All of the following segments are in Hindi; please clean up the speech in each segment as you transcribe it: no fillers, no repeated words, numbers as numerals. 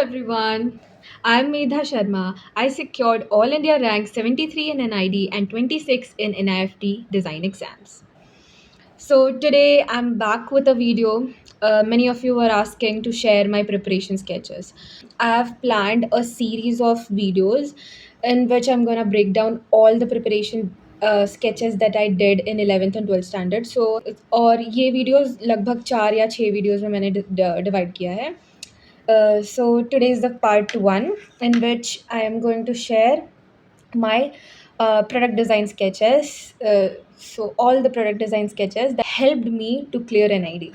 everyone. I'm Medha Sharma. I secured All India rank 73 in NID and 26 in NIFT design exams. So today I'm back with a video. Many of you were asking to share my preparation sketches. I have planned a series of videos in which I'm gonna break down all the preparation sketches that I did in 11th and 12th standard. और ये videos लगभग 4 या 6 videos में मैंने divide किया है. So today is the part one in which I am going to share my product design sketches. So all the product design sketches that helped me to clear an ID.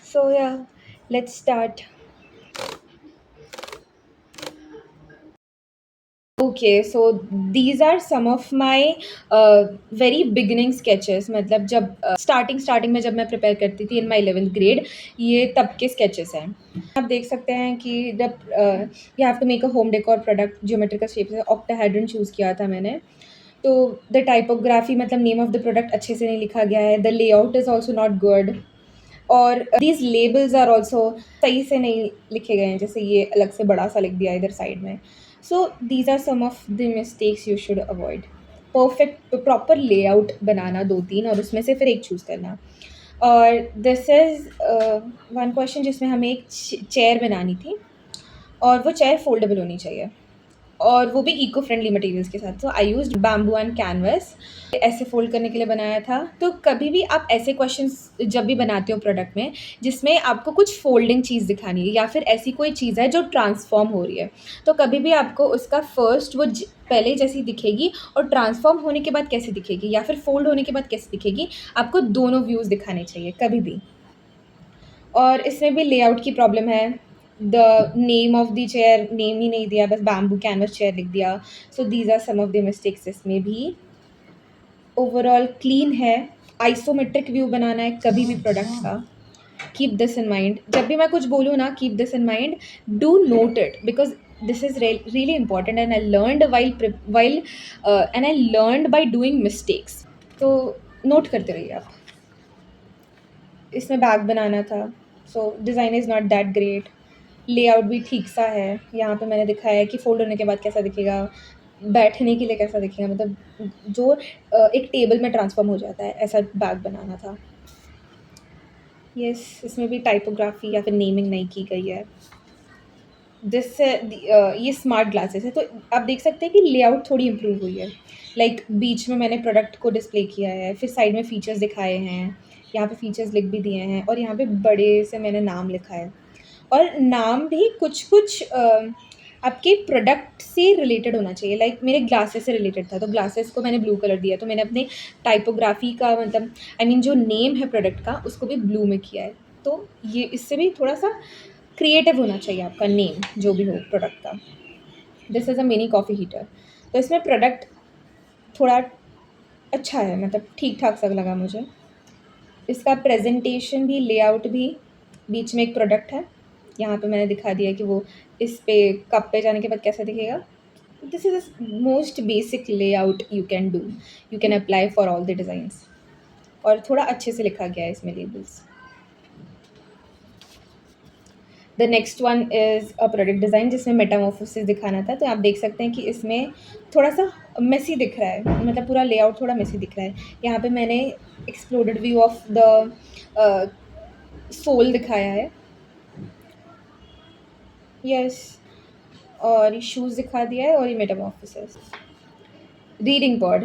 So yeah, let's start. Okay, so these are some of my very beginning sketches. मतलब जब स्टार्टिंग में जब मैं प्रिपेयर करती थी इन माई 11th ग्रेड, ये तब के स्केचेस हैं. आप देख सकते हैं कि जब you have to make a home decor product geometrical shape से ऑक्टाहेड्रन चूज़ किया था मैंने. तो द टाइपोग्राफी मतलब नेम ऑफ द प्रोडक्ट अच्छे से नहीं लिखा गया है. The layout is also not good और दीज लेबल्स आर ऑल्सो सही से नहीं लिखे गए हैं. जैसे ये अलग से बड़ा सा लिख दिया इधर साइड में. So these are some of the mistakes you should avoid. Perfect proper layout बनाना 2-3 और उसमें से फिर एक चूज़ करना. और दिस इज़ वन क्वेश्चन जिसमें हमें एक चेयर बनानी थी और वो चेयर फोल्डेबल होनी चाहिए और वो भी इको फ्रेंडली मटेरियल्स के साथ. So I used bamboo and canvas. ऐसे फोल्ड करने के लिए बनाया था. तो कभी भी आप ऐसे क्वेश्चंस जब भी बनाते हो प्रोडक्ट में जिसमें आपको कुछ फोल्डिंग चीज़ दिखानी है या फिर ऐसी कोई चीज़ है जो ट्रांसफॉर्म हो रही है, तो कभी भी आपको उसका फर्स्ट वो पहले जैसी दिखेगी और ट्रांसफॉर्म होने के बाद कैसे दिखेगी या फिर फोल्ड होने के बाद कैसे दिखेगी, आपको दोनों व्यूज़ दिखाने चाहिए कभी भी. और इसमें भी लेआउट की प्रॉब्लम है. The name of the chair name ही नहीं दिया, बस बैम्बू कैनवस चेयर लिख दिया. So these are some of the mistakes इसमें भी. ओवरऑल क्लीन है. आइसोमेट्रिक व्यू बनाना है कभी भी प्रोडक्ट का. Keep this in mind. जब भी मैं कुछ बोलूँ ना, keep this in mind. Do note it because this is really important and I learned while and I learned by doing mistakes. तो नोट करते रहिए आप. इसमें बैग बनाना था. सो design is not that great. Layout भी ठीक सा है. यहाँ पे मैंने दिखाया है कि फोल्ड होने के बाद कैसा दिखेगा, बैठने के लिए कैसा दिखेगा, मतलब जो एक टेबल में ट्रांसफॉर्म हो जाता है ऐसा बैग बनाना था. यस, इसमें भी टाइपोग्राफी या फिर नेमिंग नहीं की गई है. जिससे ये स्मार्ट ग्लासेस है तो आप देख सकते हैं कि लेआउट थोड़ी इम्प्रूव हुई है. लाइक बीच में मैंने प्रोडक्ट को डिस्प्ले किया है, फिर साइड में फीचर्स दिखाए हैं, यहाँ पे फीचर्स लिख भी दिए हैं और यहाँ पे बड़े से मैंने नाम लिखा है. और नाम भी कुछ आपके प्रोडक्ट से रिलेटेड होना चाहिए. लाइक मेरे ग्लासेस से रिलेटेड था तो ग्लासेस को मैंने ब्लू कलर दिया. तो मैंने अपने टाइपोग्राफी का मतलब आई मीन जो नेम है प्रोडक्ट का उसको भी ब्लू में किया है. तो ये इससे भी थोड़ा सा क्रिएटिव होना चाहिए आपका नेम जो भी हो प्रोडक्ट का. This is a mini coffee heater. तो इसमें प्रोडक्ट थोड़ा अच्छा है, मतलब ठीक ठाक सा लगा मुझे. इसका प्रेजेंटेशन भी, लेआउट भी. बीच में एक प्रोडक्ट है, यहाँ पे मैंने दिखा दिया कि वो इस पे कप पे जाने के बाद कैसा दिखेगा. This is most basic layout you can do. You can apply for all the designs. और थोड़ा अच्छे से लिखा गया है इसमें labels. The next one is a product design जिसमें मेटामॉर्फोसिस दिखाना था. तो आप देख सकते हैं कि इसमें थोड़ा सा मेसी दिख रहा है, मतलब पूरा लेआउट थोड़ा मेसी दिख रहा है. यहाँ पे मैंने exploded view of the sole दिखाया है. यस, और ये शूज़ दिखा दिया है और ये मेटामॉर्फोसिस. Reading pod.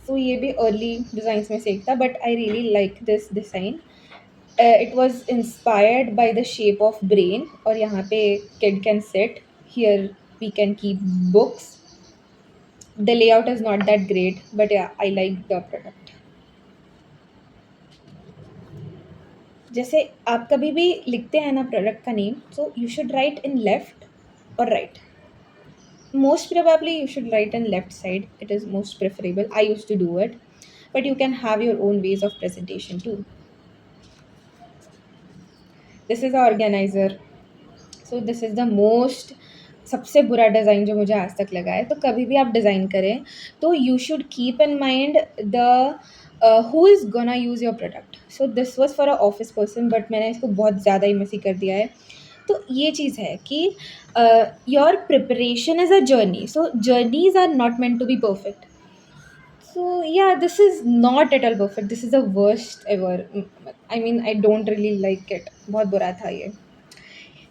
सो ये भी अर्ली डिज़ाइंस में से एक था but I really like this design. It was inspired by the shape of brain. और यहाँ पे kid can sit here, we can keep books. The layout is not that great but I like the product. जैसे आप कभी भी लिखते हैं ना प्रोडक्ट का name, so you should write in left और right. Most probably you should write on left side. It is most preferable. I used to do it, but you can have your own ways of presentation too. This is the organizer. So this is the most सबसे बुरा डिज़ाइन जो मुझे आज तक लगा है. तो कभी भी आप डिज़ाइन करें तो you should keep in mind the who is gonna use your product. So this was for a office person but मैंने इसको बहुत ज़्यादा ही मेसी कर दिया है. तो ये चीज़ है कि your preparation is a journey, so journeys are not meant to be perfect. So yeah, this is not at all perfect. This is the worst ever. I mean, I don't really like it. बहुत बुरा था ये.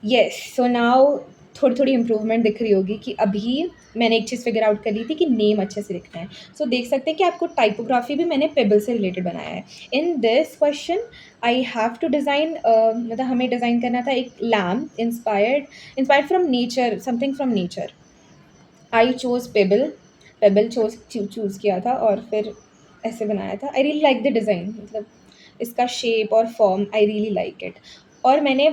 Yes, so now थोड़ी थोड़ी इम्प्रूवमेंट दिख रही होगी कि अभी मैंने एक चीज़ फिगर आउट कर ली थी कि नेम अच्छे से लिखना है. सो देख सकते हैं कि आपको टाइपोग्राफी भी मैंने पेबल से रिलेटेड बनाया है. In this question I have to design, मतलब हमें डिज़ाइन करना था एक lamp inspired from nature, something from nature. I chose pebble choose किया था और फिर ऐसे बनाया था. I really like the design, मतलब इसका शेप और form I really like it. और मैंने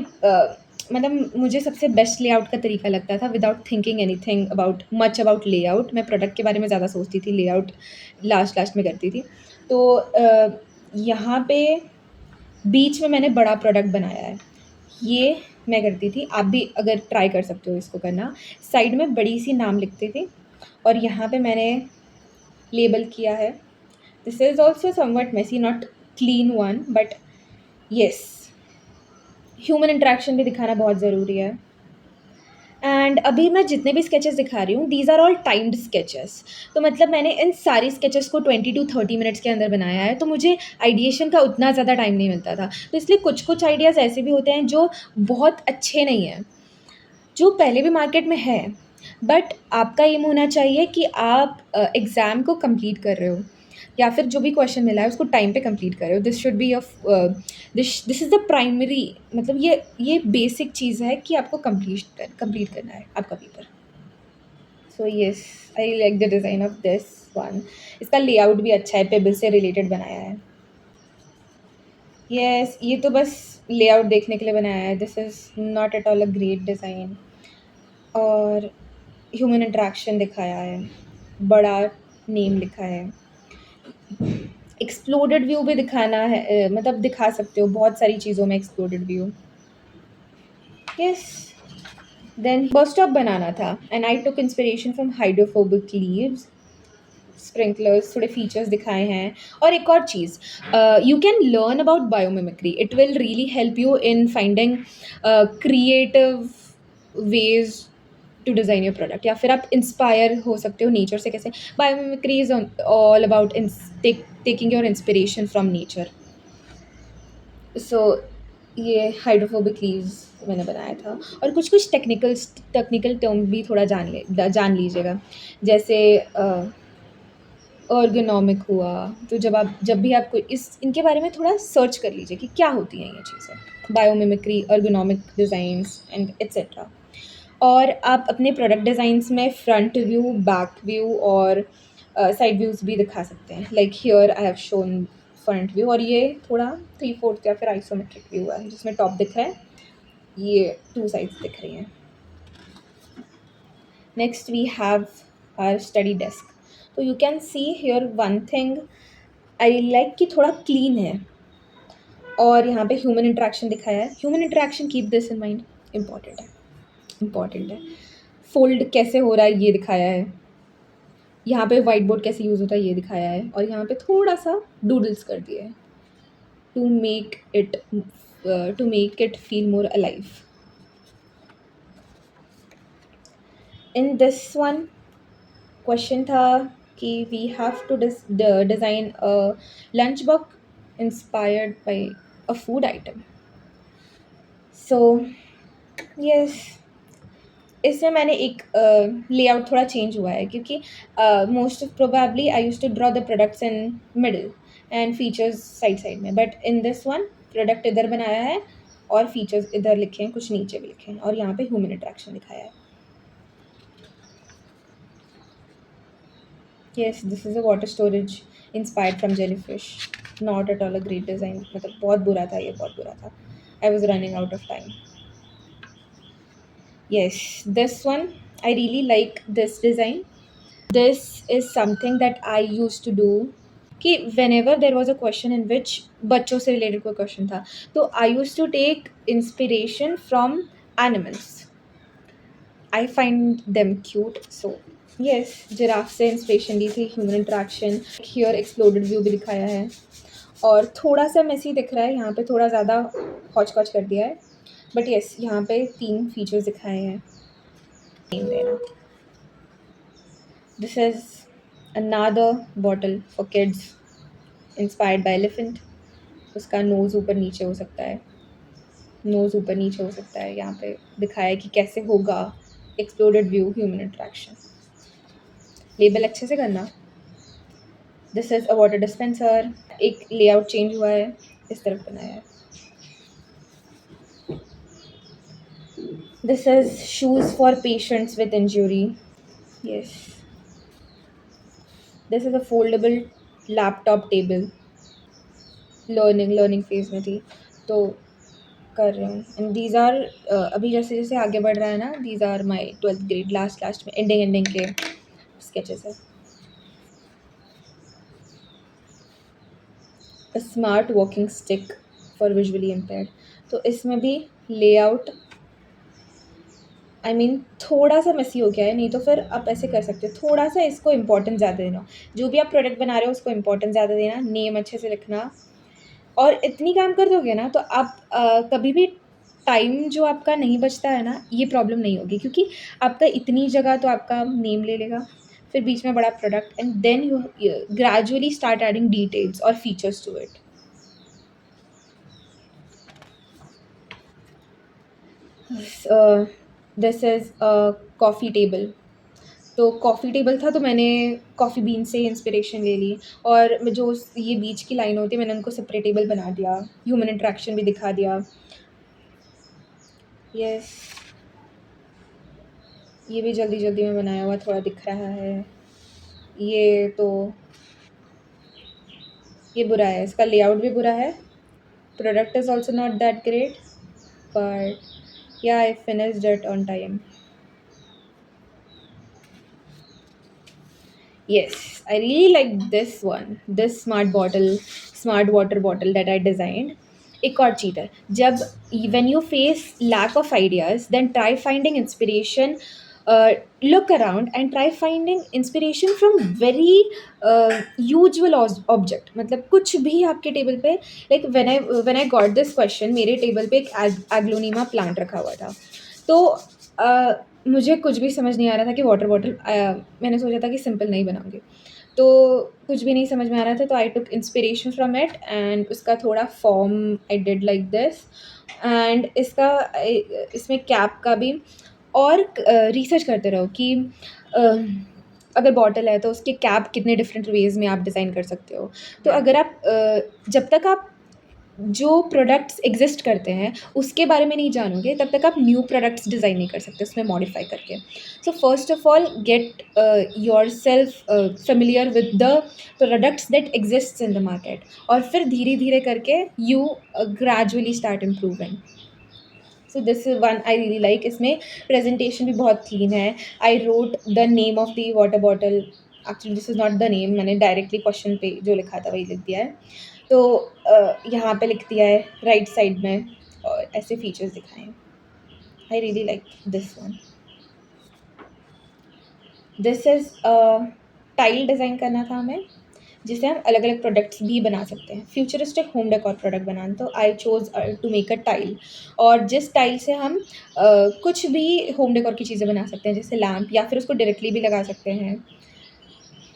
मतलब मुझे सबसे बेस्ट लेआउट का तरीका लगता था without thinking anything about layout. मैं प्रोडक्ट के बारे में ज़्यादा सोचती थी, लेआउट लास्ट में करती थी. तो यहाँ पे बीच में मैंने बड़ा प्रोडक्ट बनाया है. ये मैं करती थी, आप भी अगर ट्राई कर सकते हो इसको करना. साइड में बड़ी सी नाम लिखते थे और यहाँ पे मैंने लेबल किया है. This is also somewhat messy, not clean one, but yes, human interaction भी दिखाना बहुत ज़रूरी है. एंड अभी मैं जितने भी स्केचेस दिखा रही हूँ, these are all timed sketches. तो मतलब मैंने इन सारी स्केचेस को 20 to 30 मिनट्स के अंदर बनाया है. तो मुझे आइडिएशन का उतना ज़्यादा टाइम नहीं मिलता था. तो इसलिए कुछ आइडियाज़ ऐसे भी होते हैं जो बहुत अच्छे नहीं हैं, जो पहले भी मार्केट में है. बट आपका एम होना चाहिए कि आप एग्ज़ाम को कंप्लीट कर रहे हो या फिर जो भी क्वेश्चन मिला है उसको टाइम पे कंप्लीट कर रहे हो. This should be this is the primary, मतलब ये बेसिक चीज़ है कि आपको कंप्लीट करना है आपका paper. So yes, I like the design of this one. इसका लेआउट भी अच्छा है, पेबल से रिलेटेड बनाया है. येस, ये तो बस लेआउट देखने के लिए बनाया है. This is not at all a great design. और ह्यूमन इंटरेक्शन दिखाया है, बड़ा नेम लिखा है. एक्सप्लोडेड व्यू भी दिखाना है, मतलब दिखा सकते हो बहुत सारी चीज़ों में exploded view. Yes, then bus stop बनाना था and I took inspiration from hydrophobic leaves, sprinklers, थोड़े फीचर्स दिखाए हैं. और एक और चीज़, you can learn about biomimicry. It will really help you in finding creative ways to design your product. या फिर आप इंस्पायर हो सकते हो नेचर से. कैसे? Biomimicry is all about taking your inspiration from nature. So ये हाइड्रोफोबिक लीव्स मैंने बनाया था. और कुछ टेक्निकल टर्म भी थोड़ा जान लीजिएगा. जैसे अर्गोनॉमिक हुआ, तो जब भी आपको इनके बारे में थोड़ा सर्च कर लीजिए कि क्या होती हैं ये चीज़ें. Biomimicry, ergonomic designs and etcetera. और आप अपने प्रोडक्ट डिज़ाइंस में फ्रंट व्यू, बैक व्यू और साइड व्यूज़ भी दिखा सकते हैं. Like here I have shown front view, और ये थोड़ा 3/4 या फिर आइसोमेट्रिक व्यू है जिसमें टॉप दिख रहा है, ये 2 साइड्स दिख रही हैं. Next we have our study desk. तो you can see here one thing I like कि थोड़ा क्लीन है. और यहाँ पे ह्यूमन इंटरेक्शन दिखाया है. Human interaction, keep this in mind, important है. फोल्ड कैसे हो रहा है ये दिखाया है. यहाँ पे वाइट बोर्ड कैसे यूज़ होता है ये दिखाया है. और यहाँ पे थोड़ा सा डूडल्स कर दिए हैं to make it feel more alive. In this one question था कि we have to design a lunch box inspired by a food item. So yes, इसमें मैंने एक लेआउट थोड़ा चेंज हुआ है क्योंकि most probably I use to draw the products in middle and features side में. But in this one product इधर बनाया है और फीचर्स इधर लिखे हैं, कुछ नीचे भी लिखे हैं. और यहाँ पे ह्यूमन इंटरेक्शन दिखाया है. Yes, this is a water storage inspired from jellyfish. Not at all a great design, मतलब बहुत बुरा था, ये बहुत बुरा था. I was running out of time. Yes, this one, I really like this design. This is something that I used to do कि whenever there was a question in which बच्चों से related कोई question था, तो I used to take inspiration from animals. I find them cute. So yes, giraffe से इंस्पिरेशन ली थी. Human interaction, here exploded view भी दिखाया है. और थोड़ा सा मेसी दिख रहा है यहाँ पे, थोड़ा ज़्यादा हौच-पौच कर दिया है. बट येस, यहाँ पे 3 फीचर्स दिखाए हैं। नेम देना। This is another bottle for kids inspired by elephant. उसका नोज़ ऊपर नीचे हो सकता है, नोज़ ऊपर नीचे हो सकता है। यहाँ पे दिखाया है कि कैसे होगा exploded view human interaction. Label अच्छे से करना। This is a water dispenser. एक लेआउट चेंज हुआ है, इस तरफ बनाया है। This is shoes for patients with injury. Yes, this is a foldable laptop table. Learning phase में थी तो कर रही हूँ। एंड दीज आर अभी जैसे जैसे आगे बढ़ रहा है ना, these are my 12th grade last में एंडिंग के स्केचेस है। A smart walking stick for visually impaired. तो इसमें भी लेआउट थोड़ा सा मेसी हो गया है, नहीं तो फिर आप ऐसे कर सकते हो, थोड़ा सा इसको इम्पोर्टेंस ज़्यादा देना। जो भी आप प्रोडक्ट बना रहे हो उसको इम्पोर्टेंस ज़्यादा देना, नेम अच्छे से लिखना। और इतनी काम कर दोगे ना तो आप कभी भी टाइम जो आपका नहीं बचता है ना, ये प्रॉब्लम नहीं होगी, क्योंकि आपका इतनी जगह तो आपका नेम ले लेगा, फिर बीच में बड़ा product, and then you gradually start adding details और features to it. This is coffee table. तो कॉफ़ी टेबल था तो मैंने कॉफ़ी बीन से इंस्पिरेशन ले ली, और जो ये बीच की लाइन होती है मैंने उनको सेपरेटेबल बना दिया, ह्यूमन इंट्रैक्शन भी दिखा दिया। यस, ये भी जल्दी जल्दी में बनाया हुआ थोड़ा दिख रहा है। ये तो ये बुरा है, इसका लेआउट भी बुरा है। Product is also not that great, but yeah I finished it on time. Yes, I really like this one, this smart water bottle that I designed. एक और चीज़ है, जब when you face lack of ideas, then try finding inspiration. Look around and try finding inspiration from very usual object. मतलब कुछ भी आपके टेबल पे, like when I got this question, मेरे टेबल पे एक एग्लोनीमा प्लांट रखा हुआ था। तो मुझे कुछ भी समझ नहीं आ रहा था कि वाटर बॉटल, मैंने सोचा था कि सिंपल नहीं बनाऊँगी। तो कुछ भी नहीं समझ में आ रहा था, तो आई टूक इंस्पिरेशन फ्रॉम इट, एंड उसका थोड़ा form I did like this. And इसमें कैप का भी, और रिसर्च करते रहो कि अ, अगर बॉटल है तो उसके कैप कितने डिफरेंट वेज़ में आप डिज़ाइन कर सकते हो। तो अगर आप जब तक आप जो प्रोडक्ट्स एग्जिस्ट करते हैं उसके बारे में नहीं जानोगे, तब तक आप न्यू प्रोडक्ट्स डिज़ाइन नहीं कर सकते उसमें मॉडिफाई करके। So first of all get your self familiar with the products that exist in the market, और फिर धीरे धीरे करके you gradually start improving. So this is one I really like. इसमें प्रेजेंटेशन भी बहुत क्लीन है। I wrote the name of the water bottle, actually this is not the name, मैंने डायरेक्टली क्वेश्चन पे जो लिखा था वही लिख दिया है। तो यहाँ पे लिख दिया है राइट साइड में, और ऐसे फीचर्स दिखाए हैं। आई really like this one. This is tile design करना था हमें, जिससे हम अलग अलग प्रोडक्ट्स भी बना सकते हैं, फ्यूचरिस्टिक होम डेकोर प्रोडक्ट बनाना। तो I chose to make a tile, और जिस टाइल से हम कुछ भी होम डेकोर की चीज़ें बना सकते हैं, जैसे लैम्प, या फिर उसको डायरेक्टली भी लगा सकते हैं।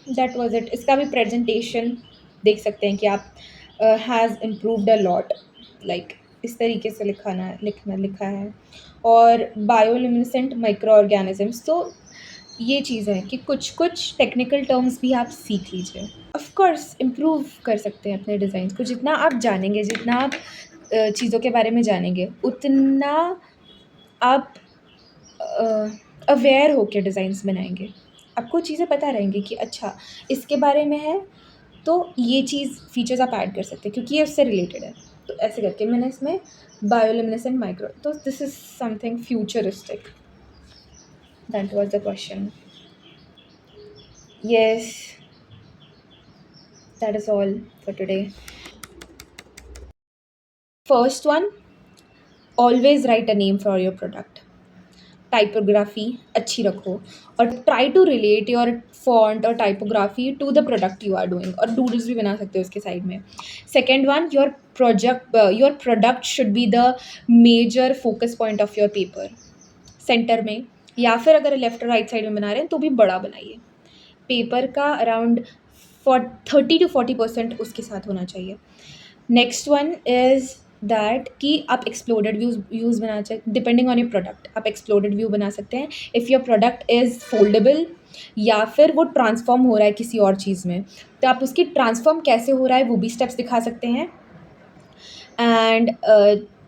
That was it. इसका भी प्रेजेंटेशन देख सकते हैं कि आप has improved a lot, like इस तरीके से लिखा है। और बायोल्यूमिनेसेंट माइक्रो ऑर्गेनिजम्स, तो ये चीज़ है कि कुछ कुछ टेक्निकल टर्म्स भी आप सीख लीजिए। ऑफ कोर्स इम्प्रूव कर सकते हैं अपने डिज़ाइंस को, जितना आप जानेंगे, जितना आप चीज़ों के बारे में जानेंगे, उतना आप अवेयर होकर डिज़ाइंस बनाएंगे। आपको चीज़ें पता रहेंगी कि अच्छा इसके बारे में है, तो ये चीज़ फीचर्स आप ऐड कर सकते हैं क्योंकि ये उससे रिलेटेड है। तो ऐसे करके मैंने इसमें बायोल्यूमिनेसेंट माइक्रो, तो this is something futuristic. That was the question. Yes, that is all for today. First one, always write a name for your product. Typography अच्छी रखो, और try to relate your font और typography to the product you are doing, और डूडल्स भी बना सकते हो उसके साइड में। Second one, your product should be the major focus point of your paper, centre में, या फिर अगर लेफ्ट और राइट साइड में बना रहे हैं तो भी बड़ा बनाइए। पेपर का अराउंड 30 to 40% उसके साथ होना चाहिए। नेक्स्ट वन इज़ दैट कि आप एक्सप्लोडेड व्यूज़ बना सकते, डिपेंडिंग ऑन योर प्रोडक्ट आप एक्सप्लोडेड व्यू बना सकते हैं। If your product is foldable या फिर वो ट्रांसफॉर्म हो रहा है किसी और चीज़ में, तो आप उसकी ट्रांसफॉर्म कैसे हो रहा है वो भी स्टेप्स दिखा सकते हैं। And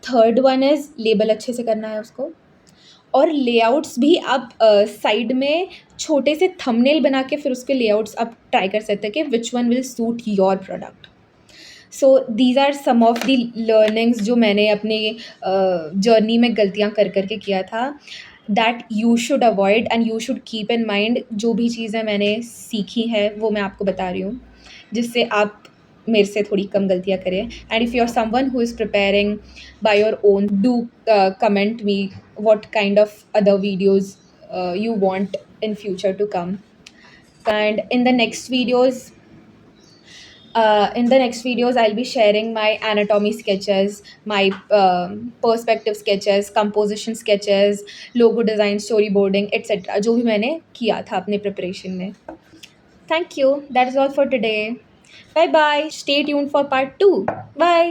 third one is label अच्छे से करना है उसको, और लेआउट्स भी आप साइड में छोटे से थंबनेल बना के फिर उसके लेआउट्स आप ट्राई कर सकते हैं कि which one will suit your product. So these are some of the learnings जो मैंने अपने जर्नी में गलतियाँ कर करके किया था, that you should avoid and you should keep in mind. जो भी चीज़ें मैंने सीखी है वो मैं आपको बता रही हूँ, जिससे आप मेरे से थोड़ी कम गलतियाँ करें। And if you are someone who is preparing by your own, do comment me what kind of other videos you want in future to come. And in the next videos, I'll be sharing my anatomy sketches, my perspective sketches, composition sketches, logo design, storyboarding, etc. जो भी मैंने किया था अपने preparation में। Thank you. That is all for today. Bye bye. Stay tuned for part 2. Bye.